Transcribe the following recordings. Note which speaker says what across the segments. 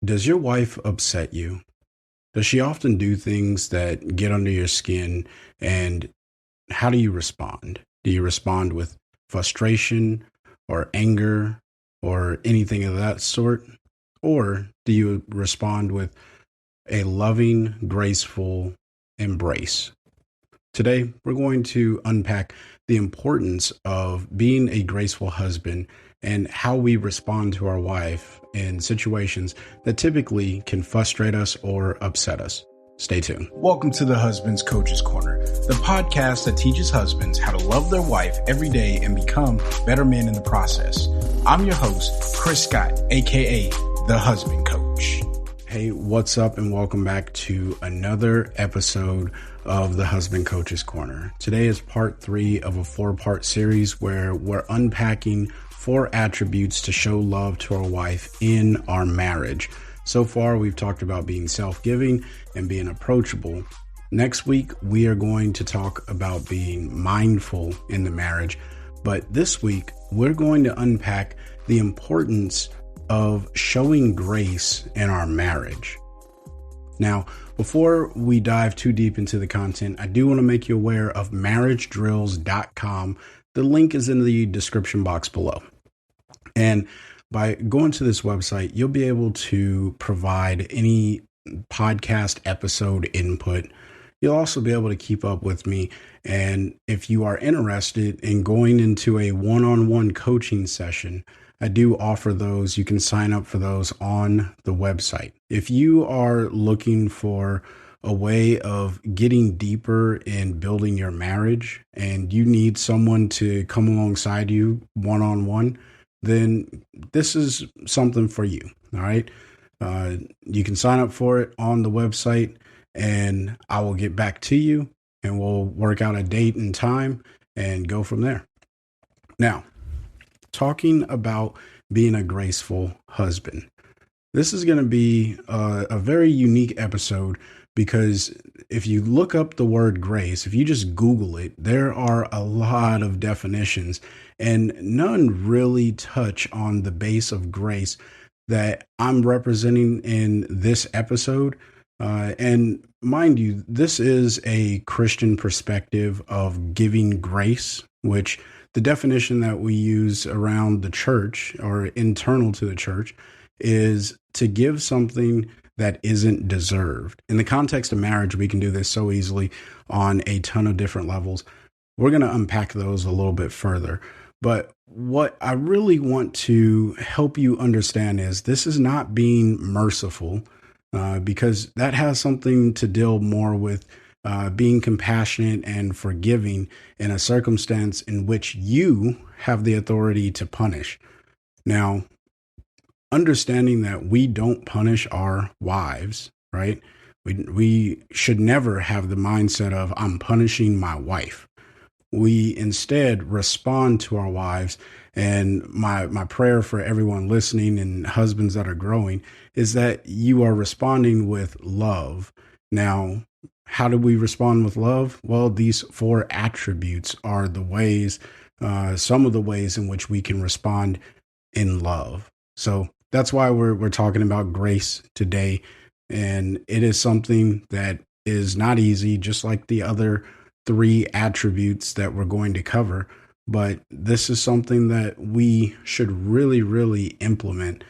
Speaker 1: Does your wife upset you? Does she often do things that get under your skin? And how do you respond? Do you respond with frustration or anger or anything of that sort? Or do you respond with a loving, graceful embrace? Today, we're going to unpack the importance of being a graceful husband and how we respond to our wife in situations that typically can frustrate us or upset us. Stay tuned. Welcome to the Husband's Coach's Corner, the podcast that teaches husbands how to love their wife every day and become better men in the process. I'm your host, Chris Scott, aka the Husband Coach. Hey, what's up, and welcome back to another episode of the Husband Coach's Corner. Today is part 3 of a 4-part series where we're unpacking 4 attributes to show love to our wife in our marriage. So far, we've talked about being self-giving and being approachable. Next week, we are going to talk about being mindful in the marriage. But this week, we're going to unpack the importance of showing grace in our marriage. Now, before we dive too deep into the content, I do want to make you aware of marriagedrills.com. The link is in the description box below. And by going to this website, you'll be able to provide any podcast episode input. You'll also be able to keep up with me. And if you are interested in going into a one-on-one coaching session, I do offer those. You can sign up for those on the website. If you are looking for a way of getting deeper in building your marriage and you need someone to come alongside you one-on-one, then this is something for you. All right. You can sign up for it on the website and I will get back to you and we'll work out a date and time and go from there. Now, talking about being a graceful husband. This is going to be a very unique episode because if you look up the word grace, if you just Google it, there are a lot of definitions and none really touch on the base of grace that I'm representing in this episode. And mind you, this is a Christian perspective of giving grace, which the definition that we use around the church or internal to the church is to give something that isn't deserved. In the context of marriage, we can do this so easily on a ton of different levels. We're going to unpack those a little bit further. But what I really want to help you understand is this is not being merciful, because that has something to deal more with being compassionate and forgiving in a circumstance in which you have the authority to punish. Now, understanding that we don't punish our wives, right? We should never have the mindset of I'm punishing my wife. We instead respond to our wives. And my prayer for everyone listening and husbands that are growing is that you are responding with love. Now, how do we respond with love? Well, these 4 attributes are the ways, some of the ways in which we can respond in love. So that's why we're talking about grace today. And it is something that is not easy, just like the other 3 attributes that we're going to cover. But this is something that we should really, really implement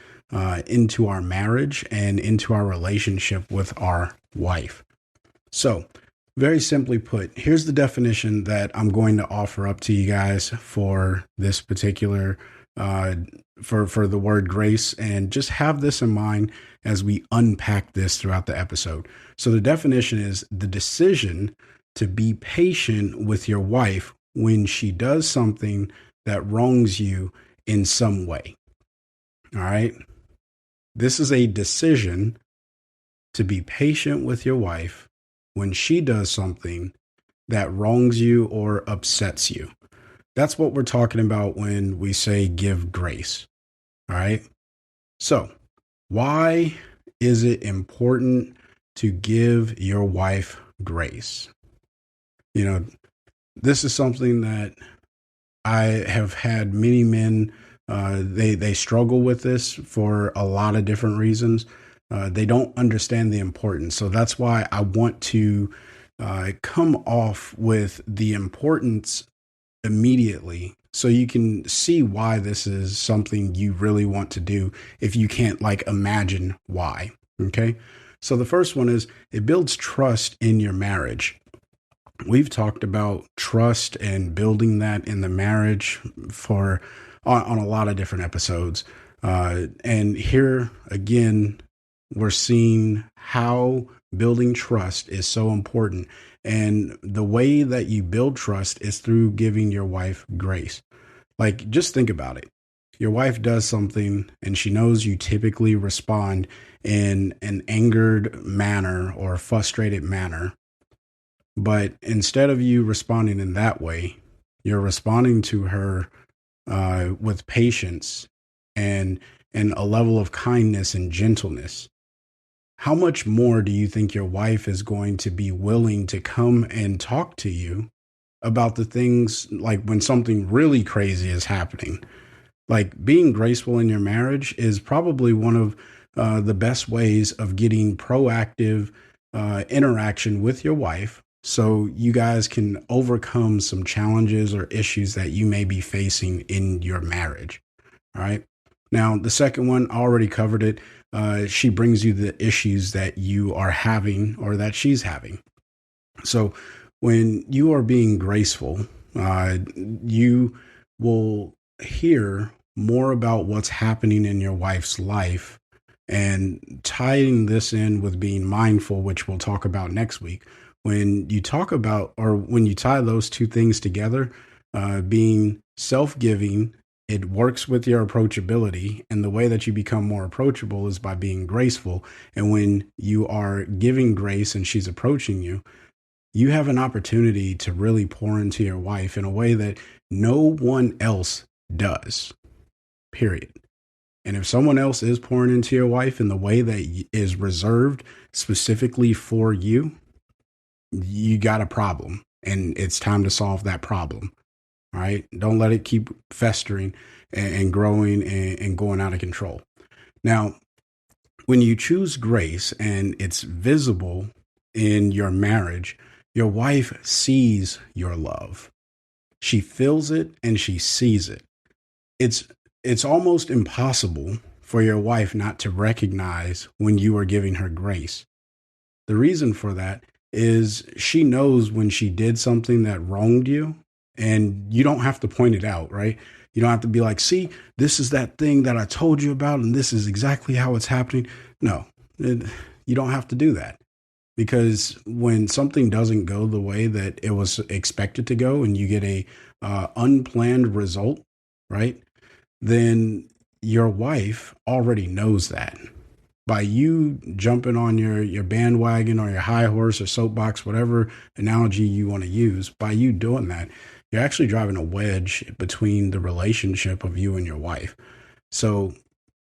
Speaker 1: into our marriage and into our relationship with our wife. So, very simply put, here's the definition that I'm going to offer up to you guys for this particular, for the word grace, and just have this in mind as we unpack this throughout the episode. So the definition is the decision to be patient with your wife when she does something that wrongs you in some way. All right. This is a decision to be patient with your wife when she does something that wrongs you or upsets you. That's what we're talking about when we say give grace. All right. So why is it important to give your wife grace? You know, this is something that I have had many men, they struggle with this for a lot of different reasons. They don't understand the importance. So that's why I want to come off with the importance immediately so you can see why this is something you really want to do if you can't like imagine why. Okay. So the first one is it builds trust in your marriage. We've talked about trust and building that in the marriage for on a lot of different episodes. And here again, we're seeing how building trust is so important. And the way that you build trust is through giving your wife grace. Like, just think about it. Your wife does something and she knows you typically respond in an angered manner or frustrated manner. But instead of you responding in that way, you're responding to her with patience and a level of kindness and gentleness. How much more do you think your wife is going to be willing to come and talk to you about the things like when something really crazy is happening? Like being graceful in your marriage is probably one of the best ways of getting proactive interaction with your wife so you guys can overcome some challenges or issues that you may be facing in your marriage. All right. Now, the second one, I already covered it. She brings you the issues that you are having or that she's having. So when you are being graceful, you will hear more about what's happening in your wife's life, and tying this in with being mindful, which we'll talk about next week. When you talk about, or when you tie those two things together, being self-giving, it works with your approachability. And the way that you become more approachable is by being graceful. And when you are giving grace and she's approaching you, you have an opportunity to really pour into your wife in a way that no one else does, period. And if someone else is pouring into your wife in the way that is reserved specifically for you, you got a problem and it's time to solve that problem. All right. Don't let it keep festering and growing and going out of control. Now, when you choose grace and it's visible in your marriage, your wife sees your love. She feels it and she sees it. It's almost impossible for your wife not to recognize when you are giving her grace. The reason for that is she knows when she did something that wronged you, and you don't have to point it out, right? You don't have to be like, see, this is that thing that I told you about, and this is exactly how it's happening. No, you don't have to do that. Because when something doesn't go the way that it was expected to go and you get a unplanned result, right? Then your wife already knows that. By you jumping on your bandwagon or your high horse or soapbox, whatever analogy you want to use, by you doing that, you're actually driving a wedge between the relationship of you and your wife. So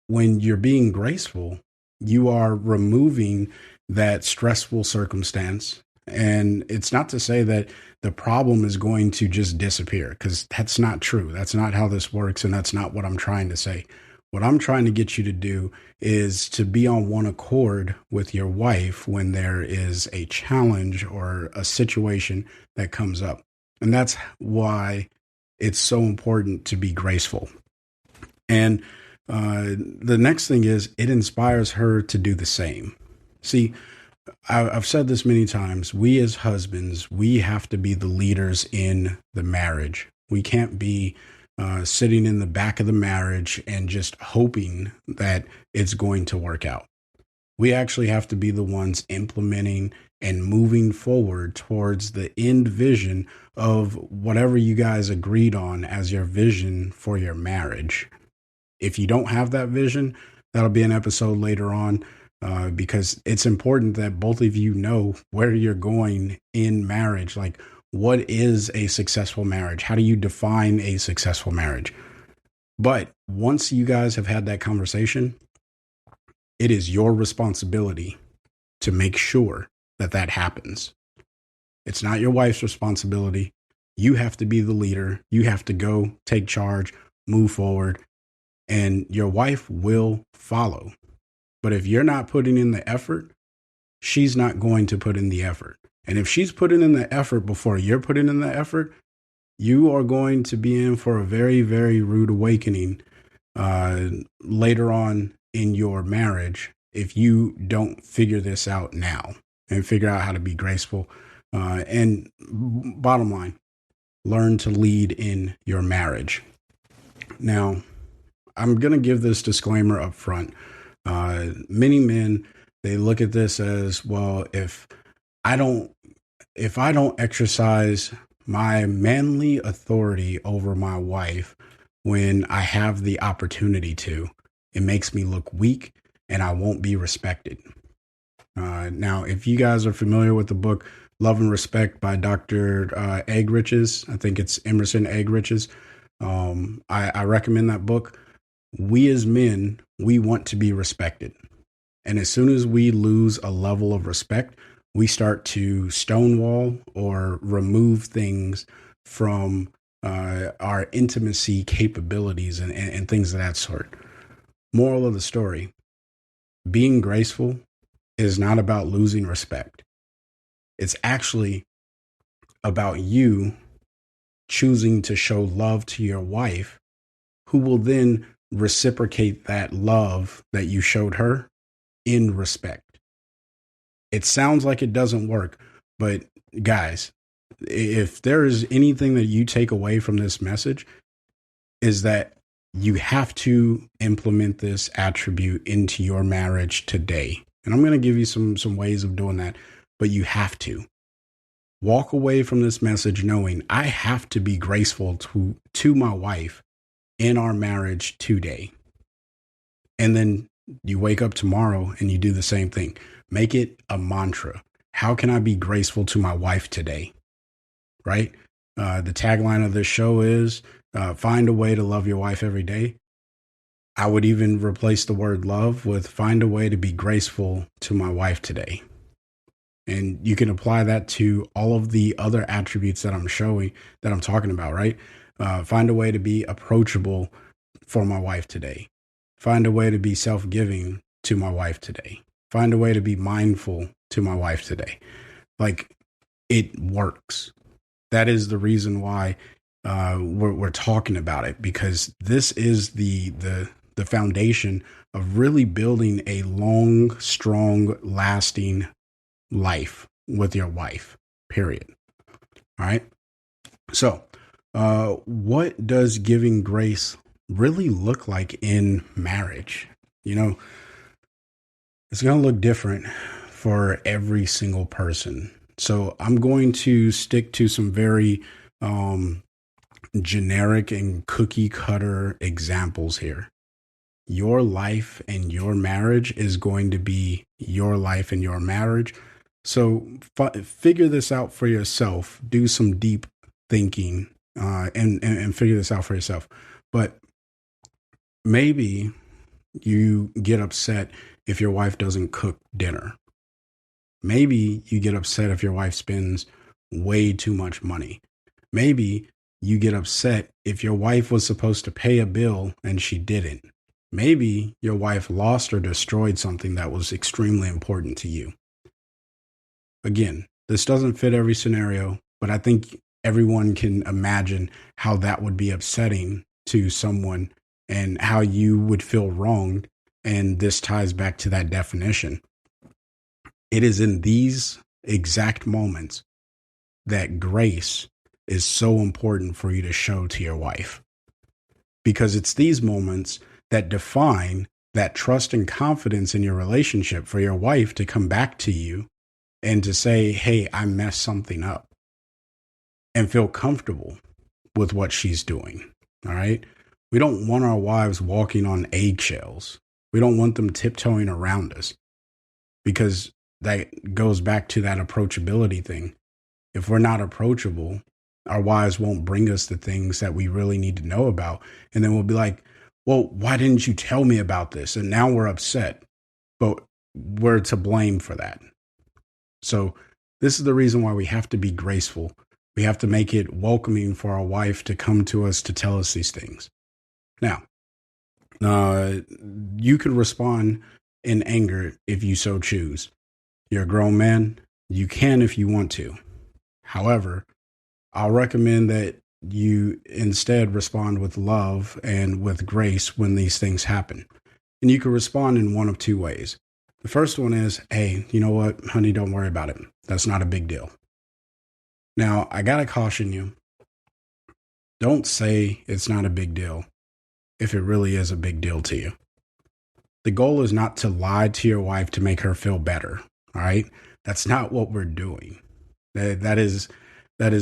Speaker 1: when you're being graceful, you are removing that stressful circumstance. And it's not to say that the problem is going to just disappear, because that's not true. That's not how this works. And that's not what I'm trying to say. What I'm trying to get you to do is to be on one accord with your wife when there is a challenge or a situation that comes up. And that's why it's so important to be graceful. And the next thing is it inspires her to do the same. See, I've said this many times. We as husbands, we have to be the leaders in the marriage. We can't be sitting in the back of the marriage and just hoping that it's going to work out. We actually have to be the ones implementing and moving forward towards the end vision of whatever you guys agreed on as your vision for your marriage. If you don't have that vision, that'll be an episode later on, because it's important that both of you know where you're going in marriage. Like, what is a successful marriage? How do you define a successful marriage? But once you guys have had that conversation, it is your responsibility to make sure that that happens. It's not your wife's responsibility. You have to be the leader. You have to go take charge, move forward, and your wife will follow. But if you're not putting in the effort, she's not going to put in the effort. And if she's putting in the effort before you're putting in the effort, you are going to be in for a very, very rude awakening later on in your marriage if you don't figure this out now and figure out how to be graceful. And bottom line, learn to lead in your marriage. Now, I'm going to give this disclaimer up front. Many men, they look at this as, well, I don't if I don't exercise my manly authority over my wife when I have the opportunity to, it makes me look weak and I won't be respected. Now, if you guys are familiar with the book Love and Respect by Dr. Eggrich's, I think it's Emerson Eggrich's, I recommend that book. We as men, we want to be respected. And as soon as we lose a level of respect, we start to stonewall or remove things from our intimacy capabilities and things of that sort. Moral of the story, being graceful is not about losing respect. It's actually about you choosing to show love to your wife, who will then reciprocate that love that you showed her in respect. It sounds like it doesn't work, but guys, if there is anything that you take away from this message, is that you have to implement this attribute into your marriage today. And I'm going to give you some ways of doing that, but you have to walk away from this message knowing I have to be graceful to my wife in our marriage today. And then you wake up tomorrow and you do the same thing. Make it a mantra. How can I be graceful to my wife today? Right? The tagline of this show is find a way to love your wife every day. I would even replace the word love with find a way to be graceful to my wife today. And you can apply that to all of the other attributes that I'm talking about, right? Find a way to be approachable for my wife today. Find a way to be self-giving to my wife today. Find a way to be mindful to my wife today. Like, it works. That is the reason why we're talking about it, because this is the foundation of really building a long, strong, lasting life with your wife, period. All right. So, what does giving grace really look like in marriage? You know, it's going to look different for every single person. So I'm going to stick to some very generic and cookie cutter examples here. Your life and your marriage is going to be your life and your marriage. So figure this out for yourself. Do some deep thinking and figure this out for yourself. But maybe you get upset if your wife doesn't cook dinner. Maybe you get upset if your wife spends way too much money. Maybe you get upset if your wife was supposed to pay a bill and she didn't. Maybe your wife lost or destroyed something that was extremely important to you. Again, this doesn't fit every scenario, but I think everyone can imagine how that would be upsetting to someone and how you would feel wronged. And this ties back to that definition. It is in these exact moments that grace is so important for you to show to your wife, because it's these moments that define that trust and confidence in your relationship for your wife to come back to you and to say, hey, I messed something up, and feel comfortable with what she's doing. All right. We don't want our wives walking on eggshells. We don't want them tiptoeing around us, because that goes back to that approachability thing. If we're not approachable, our wives won't bring us the things that we really need to know about. And then we'll be like, well, why didn't you tell me about this? And now we're upset, but we're to blame for that. So this is the reason why we have to be graceful. We have to make it welcoming for our wife to come to us to tell us these things. Now, you could respond in anger if you so choose. You're a grown man. You can if you want to. However, I'll recommend that you instead respond with love and with grace when these things happen. And you can respond in one of two ways. The first one is, hey, you know what, honey, don't worry about it. That's not a big deal. Now, I got to caution you. Don't say it's not a big deal if it really is a big deal to you. The goal is not to lie to your wife to make her feel better. All right. That's not what we're doing. That is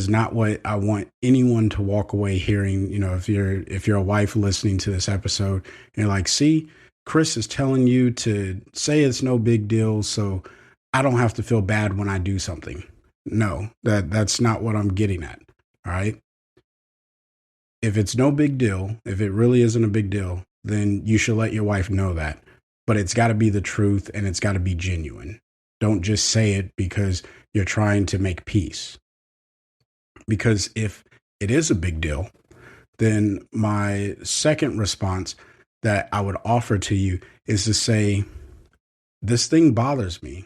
Speaker 1: not what I want anyone to walk away hearing. You know, if you're a wife listening to this episode and you're like, see, Chris is telling you to say it's no big deal, so I don't have to feel bad when I do something. No, that's not what I'm getting at. All right. If it's no big deal, if it really isn't a big deal, then you should let your wife know that. But it's got to be the truth and it's got to be genuine. Don't just say it because you're trying to make peace. Because if it is a big deal, then my second response that I would offer to you is to say, this thing bothers me,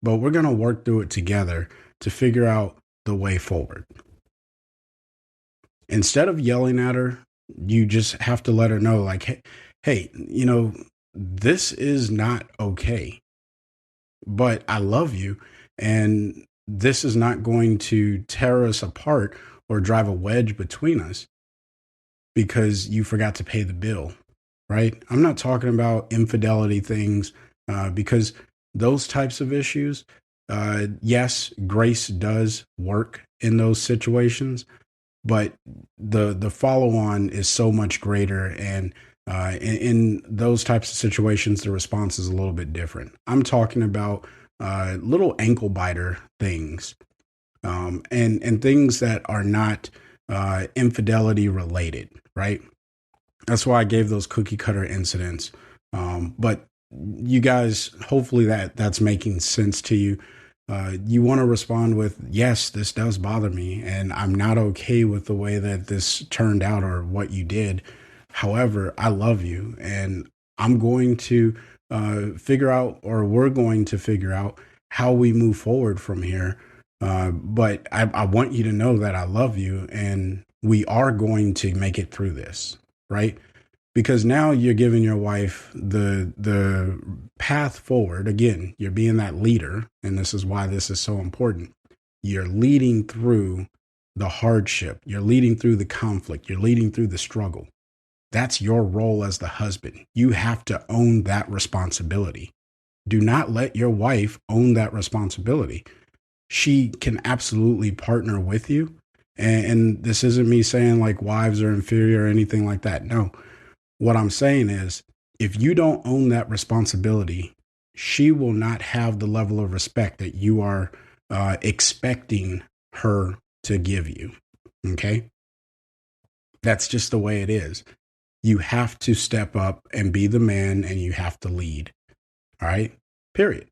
Speaker 1: but we're going to work through it together to figure out the way forward. Instead of yelling at her, you just have to let her know, like, hey, you know, this is not okay, but I love you. And this is not going to tear us apart or drive a wedge between us because you forgot to pay the bill, right? I'm not talking about infidelity things because those types of issues, yes, grace does work in those situations, but the follow on is so much greater. And in those types of situations, the response is a little bit different. I'm talking about little ankle biter things and things that are not infidelity related, right? That's why I gave those cookie cutter incidents. But you guys, hopefully that's making sense to you. You want to respond with, yes, this does bother me, and I'm not okay with the way that this turned out or what you did. However, I love you, and I'm going to figure out, or we're going to figure out how we move forward from here. But I want you to know that I love you, and we are going to make it through this, right? Because now you're giving your wife the path forward. Again, you're being that leader, and this is why this is so important. You're leading through the hardship. You're leading through the conflict. You're leading through the struggle. That's your role as the husband. You have to own that responsibility. Do not let your wife own that responsibility. She can absolutely partner with you. And this isn't me saying like wives are inferior or anything like that. No. What I'm saying is, if you don't own that responsibility, she will not have the level of respect that you are expecting her to give you. Okay? That's just the way it is. You have to step up and be the man, and you have to lead. All right? Period.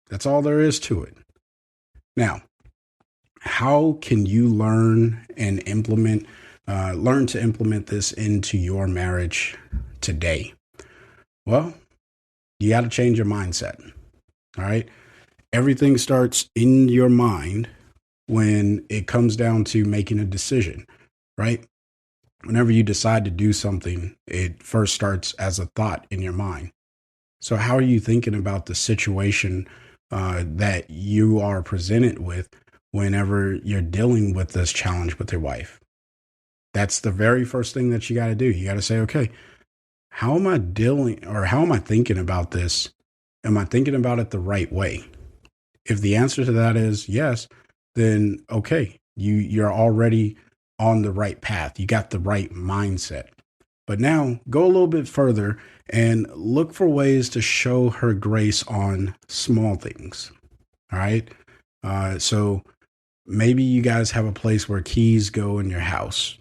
Speaker 1: That's all there is to it. Now, how can you learn to implement this into your marriage today? Well, you got to change your mindset. All right. Everything starts in your mind when it comes down to making a decision, right? Whenever you decide to do something, it first starts as a thought in your mind. So how are you thinking about the situation that you are presented with whenever you're dealing with this challenge with your wife? That's the very first thing that you got to do. You got to say, okay, how am I thinking about this? Am I thinking about it the right way? If the answer to that is yes, then okay, you're already on the right path. You got the right mindset. But now go a little bit further and look for ways to show her grace on small things. All right. So maybe you guys have a place where keys go in your house,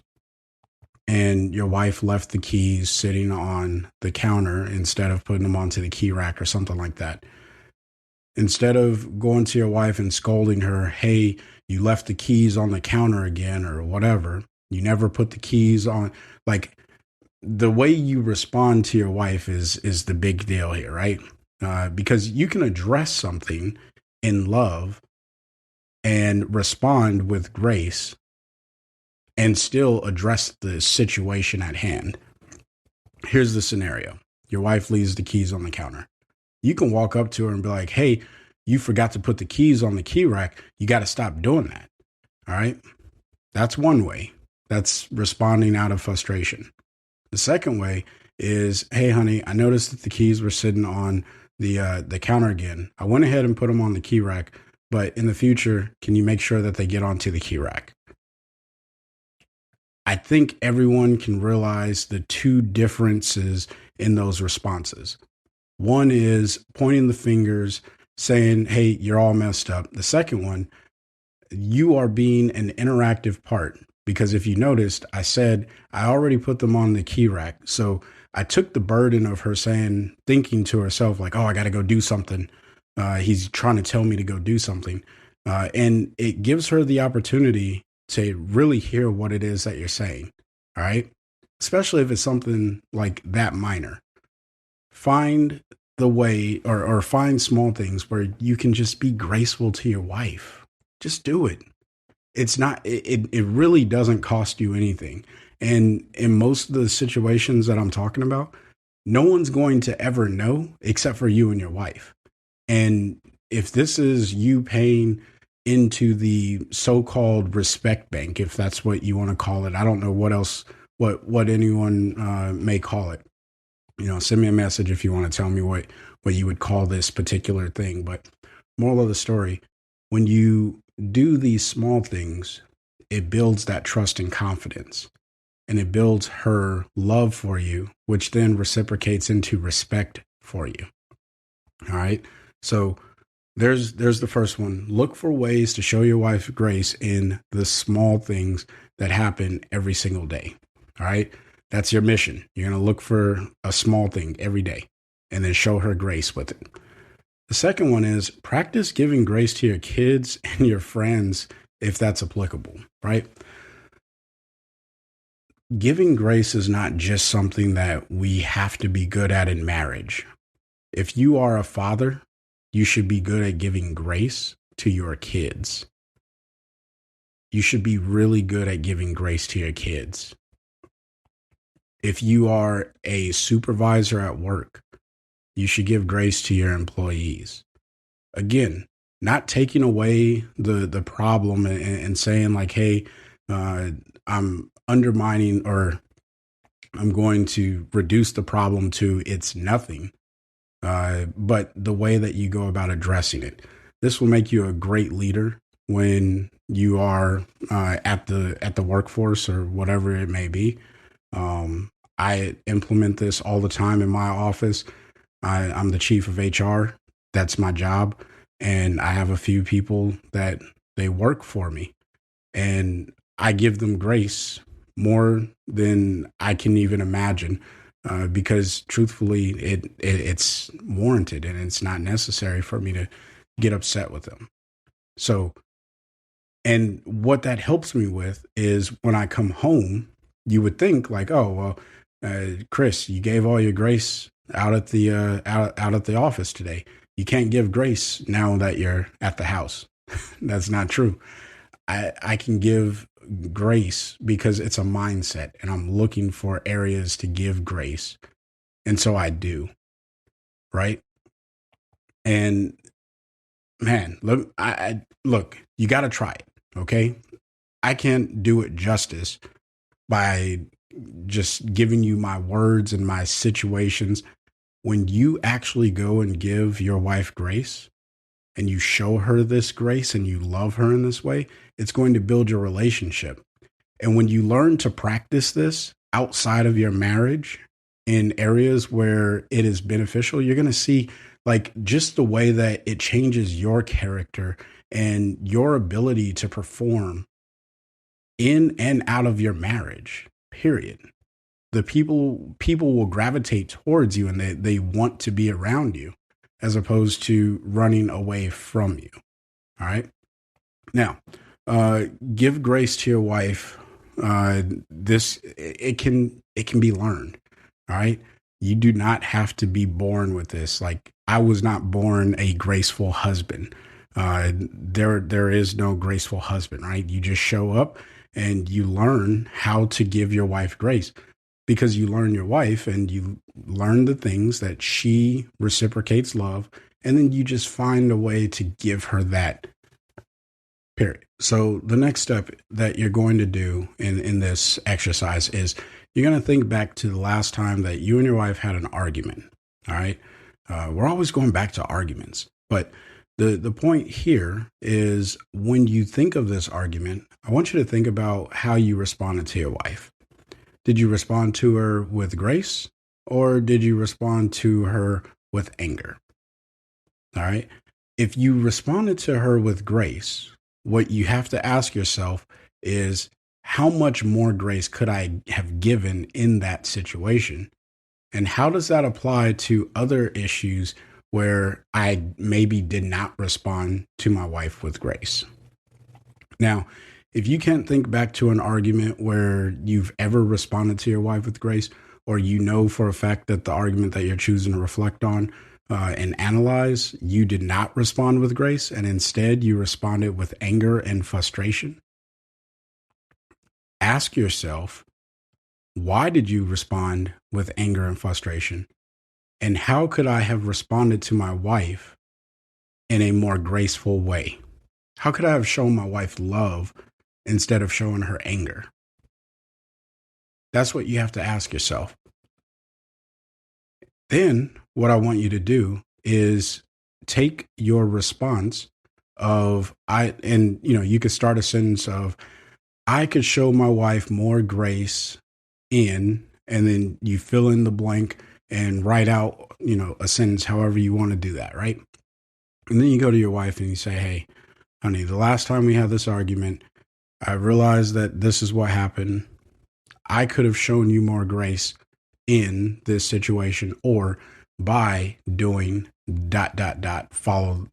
Speaker 1: and your wife left the keys sitting on the counter instead of putting them onto the key rack or something like that. Instead of going to your wife and scolding her, hey, you left the keys on the counter again or whatever, you never put the keys on, like, the way you respond to your wife is the big deal here, right? because you can address something in love and respond with grace and still address the situation at hand. Here's the scenario. Your wife leaves the keys on the counter. You can walk up to her and be like, hey, you forgot to put the keys on the key rack. You got to stop doing that. All right. That's one way. That's responding out of frustration. The second way is, hey, honey, I noticed that the keys were sitting on the counter again. I went ahead and put them on the key rack, but in the future, can you make sure that they get onto the key rack? I think everyone can realize the two differences in those responses. One is pointing the fingers, saying, hey, you're all messed up. The second one, you are being an interactive part. Because if you noticed, I said I already put them on the key rack. So I took the burden of her thinking to herself, like, oh, I got to go do something. He's trying to tell me to go do something. And it gives her the opportunity to really hear what it is that you're saying. All right. Especially if it's something like that minor. Find the way or find small things where you can just be graceful to your wife. Just do it. It's not, it really doesn't cost you anything. And in most of the situations that I'm talking about, no one's going to ever know except for you and your wife. And if this is you paying into the so-called respect bank, if that's what you want to call it, I don't know what else, what anyone may call it. Send me a message if you want to tell me what you would call this particular thing. But moral of the story, when you do these small things, it builds that trust and confidence, and it builds her love for you, which then reciprocates into respect for you. All right. So there's the first one. Look for ways to show your wife grace in the small things that happen every single day. All right. That's your mission. You're going to look for a small thing every day and then show her grace with it. The second one is practice giving grace to your kids and your friends if that's applicable, right? Giving grace is not just something that we have to be good at in marriage. If you are a father, you should be good at giving grace to your kids. You should be really good at giving grace to your kids. If you are a supervisor at work, you should give grace to your employees. Again, not taking away the problem and saying like, hey, I'm undermining or I'm going to reduce the problem to it's nothing. But the way that you go about addressing it, this will make you a great leader when you are at the workforce or whatever it may be. I implement this all the time in my office. I'm the chief of HR. That's my job. And I have a few people that they work for me, and I give them grace more than I can even imagine, because truthfully, it's warranted and it's not necessary for me to get upset with them. So, and what that helps me with is when I come home, you would think like, oh, well, Chris, you gave all your grace out at the out at the office today. You can't give grace now that you're at the house. That's not true. I can give grace because it's a mindset, and I'm looking for areas to give grace, and so I do. Right? And man, look, you got to try it. Okay, I can't do it justice by just giving you my words and my situations. When you actually go and give your wife grace and you show her this grace and you love her in this way, it's going to build your relationship. And when you learn to practice this outside of your marriage in areas where it is beneficial, you're going to see like just the way that it changes your character and your ability to perform in and out of your marriage, period. The people will gravitate towards you, and they want to be around you as opposed to running away from you. All right. Now, give grace to your wife. It can be learned. All right. You do not have to be born with this. Like, I was not born a graceful husband. There is no graceful husband, right? You just show up and you learn how to give your wife grace, because you learn your wife and you learn the things that she reciprocates love, and then you just find a way to give her that, period. So the next step that you're going to do in this exercise is you're going to think back to the last time that you and your wife had an argument. All right. We're always going back to arguments, but the point here is, when you think of this argument, I want you to think about how you responded to your wife. Did you respond to her with grace, or did you respond to her with anger? All right. If you responded to her with grace, what you have to ask yourself is, how much more grace could I have given in that situation? And how does that apply to other issues where I maybe did not respond to my wife with grace? Now, if you can't think back to an argument where you've ever responded to your wife with grace, or you know for a fact that the argument that you're choosing to reflect on and analyze, you did not respond with grace, and instead you responded with anger and frustration, ask yourself, why did you respond with anger and frustration? And how could I have responded to my wife in a more graceful way? How could I have shown my wife love instead of showing her anger? That's what you have to ask yourself. Then what I want you to do is take your response of you could start a sentence of, I could show my wife more grace in, and then you fill in the blank and write out, a sentence however you want to do that, right? And then you go to your wife and you say, hey, honey, the last time we had this argument, I realized that this is what happened. I could have shown you more grace in this situation, or by doing ... follow,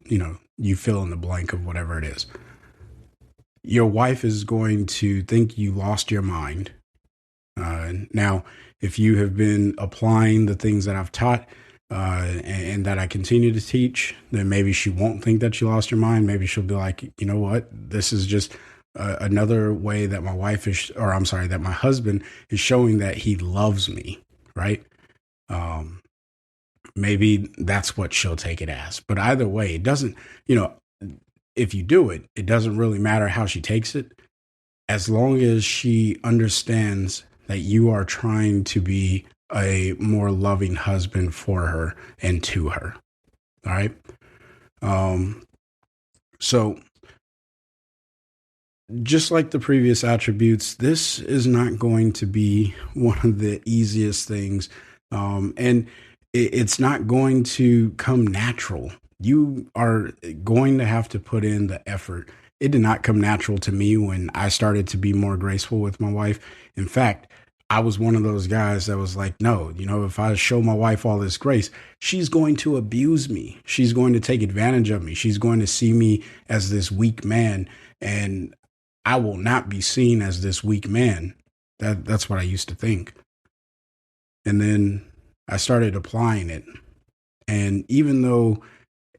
Speaker 1: you fill in the blank of whatever it is. Your wife is going to think you lost your mind. Now, if you have been applying the things that I've taught and that I continue to teach, then maybe she won't think that you lost your mind. Maybe she'll be like, you know what? This is just another way that that my husband is showing that he loves me, right? Maybe that's what she'll take it as. But either way, it doesn't, if you do it, it doesn't really matter how she takes it, as long as she understands that you are trying to be a more loving husband for her and to her. All right. So just like the previous attributes, this is not going to be one of the easiest things. And it's not going to come natural. You are going to have to put in the effort. It did not come natural to me when I started to be more graceful with my wife. In fact, I was one of those guys that was like, no, if I show my wife all this grace, she's going to abuse me. She's going to take advantage of me. She's going to see me as this weak man, and I will not be seen as this weak man. That's what I used to think. And then I started applying it. And even though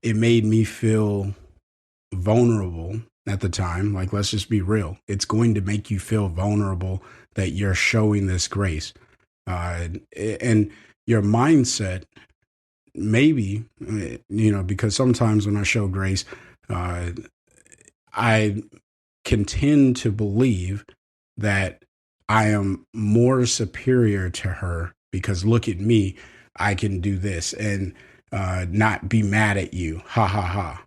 Speaker 1: it made me feel vulnerable at the time, like, let's just be real, it's going to make you feel vulnerable that you're showing this grace. And your mindset, maybe, because sometimes when I show grace, I can tend to believe that I am more superior to her because look at me, I can do this and not be mad at you. Ha ha ha.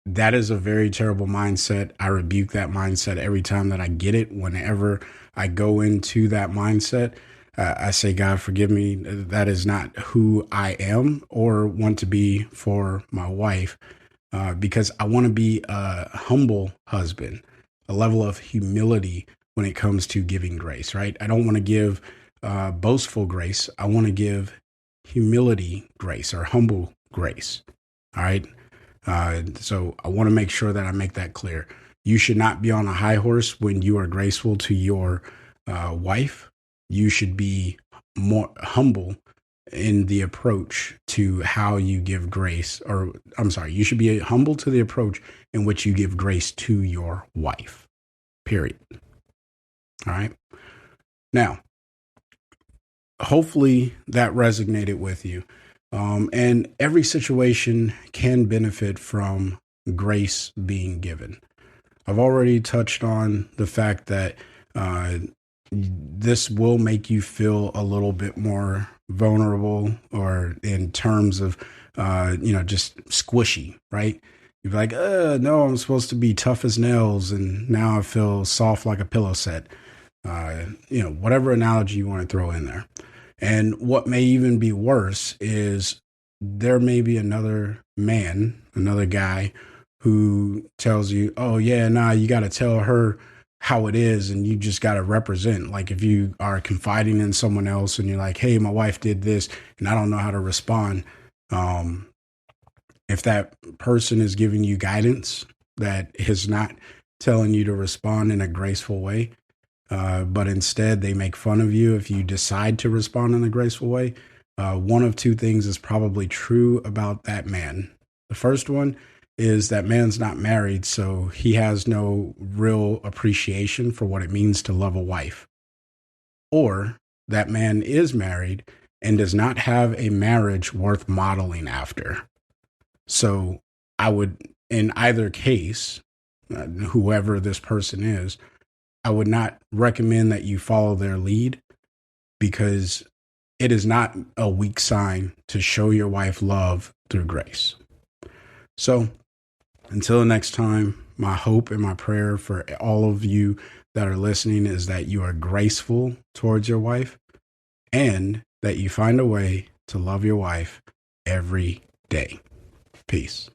Speaker 1: That is a very terrible mindset. I rebuke that mindset every time that I get it. Whenever I go into that mindset, I say, God, forgive me. That is not who I am or want to be for my wife, because I want to be a humble husband, a level of humility when it comes to giving grace, right? I don't want to give boastful grace. I want to give humility grace or humble grace. All right. So I want to make sure that I make that clear. You should not be on a high horse when you are graceful to your wife. You should be more humble in the approach to how you give grace, or I'm sorry, you should be humble to the approach in which you give grace to your wife, period. All right. Now, hopefully that resonated with you. And every situation can benefit from grace being given. I've already touched on the fact that uh, this will make you feel a little bit more vulnerable, or in terms of, just squishy, right? You're like, no, I'm supposed to be tough as nails, and now I feel soft like a pillow set. Whatever analogy you want to throw in there. And what may even be worse is there may be another man, another guy who tells you, oh, yeah, nah, you got to tell her how it is, and you just got to represent. Like if you are confiding in someone else and you're like, hey, my wife did this and I don't know how to respond. If that person is giving you guidance that is not telling you to respond in a graceful way, but instead they make fun of you if you decide to respond in a graceful way, one of two things is probably true about that man. The first one is that man's not married, so he has no real appreciation for what it means to love a wife. Or that man is married and does not have a marriage worth modeling after. So I would, in either case, whoever this person is, I would not recommend that you follow their lead, because it is not a weak sign to show your wife love through grace. So until next time, my hope and my prayer for all of you that are listening is that you are graceful towards your wife, and that you find a way to love your wife every day. Peace.